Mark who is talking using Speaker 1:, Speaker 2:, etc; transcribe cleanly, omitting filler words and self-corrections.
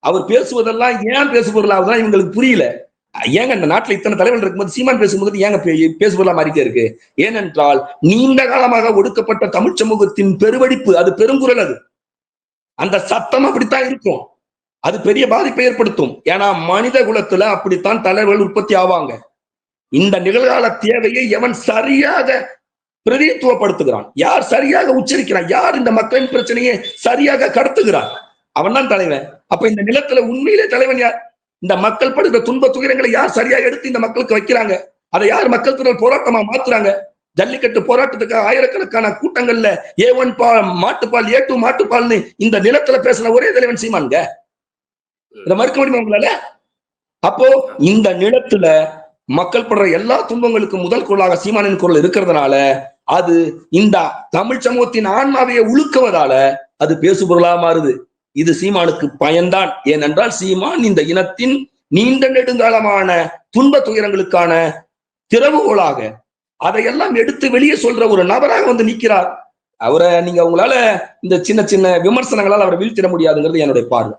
Speaker 1: அவர் பேசுவதெல்லாம் ஏன் பேசுபொருளாவதுதான் இவங்களுக்கு புரியல. ஏங்க இந்த நாட்டுல இத்தனை தலைவர்கள் இருக்கும்போது சீமான் பேசும்போது ஏங்க பேசுபொருளா மாறிட்டே இருக்கு? ஏனென்றால் நீண்ட காலமாக ஒடுக்கப்பட்ட தமிழ் சமூகத்தின் பெருவெடிப்பு, அது பெருங்குரல். அது அந்த சத்தம் அப்படித்தான் இருக்கும். அது பெரிய பாதிப்பை ஏற்படுத்தும். ஏன்னா மனித குலத்துல அப்படித்தான் தலைவர்கள் உற்பத்தி ஆவாங்க. இந்த நிகழ்கால தேவையை எவன் சரியாக பிரதித்துவப்படுத்துகிறான், யார் சரியாக உச்சரிக்கிறான், யார் இந்த மக்களின் பிரச்சனையை சரியாக கடத்துகிறான், அவன் தான் தலைவன். அப்ப இந்த நிலத்துல உண்மையிலே தலைவன் யார்? இந்த மக்கள் படுகிற துன்ப துயரங்களை யார் சரியாக எடுத்து இந்த மக்களுக்கு வைக்கிறாங்க? அதை யார் மக்கள் திரள் போராட்டமா மாத்துறாங்க? ஜல்லிக்கட்டு போராட்டத்துக்கு ஆயிரக்கணக்கான கூட்டங்கள்ல A1 பால் மாட்டுப்பால், A2 மாட்டுப்பால்னு இந்த நிலத்துல பேசின ஒரே தலைவன் சீமானுங்க. இதை மறுக்க முடியுமா உங்களால? அப்போ இந்த நிலத்துல மக்கள் படுற எல்லா துன்பங்களுக்கும் முதல் குரலாக சீமானின் குரல் இருக்கிறதுனால அது இந்த தமிழ் சமூகத்தின் ஆன்மாவையை உழுக்குவதால அது பேசுபொருளா மாறுது. இது சீமானுக்கு பயன்தான். ஏனென்றால் சீமான் இந்த இனத்தின் நீண்ட நெடுங்காலமான துன்ப துயரங்களுக்கான திறவுகோலாக அதையெல்லாம் எடுத்து வெளியே சொல்ற ஒரு நபராக வந்து நிற்கிறார். அவரை நீங்க உங்களால இந்த சின்ன சின்ன விமர்சனங்களால் அவரை வீழ்த்திட முடியாதுங்கிறது என்னுடைய பார்வை.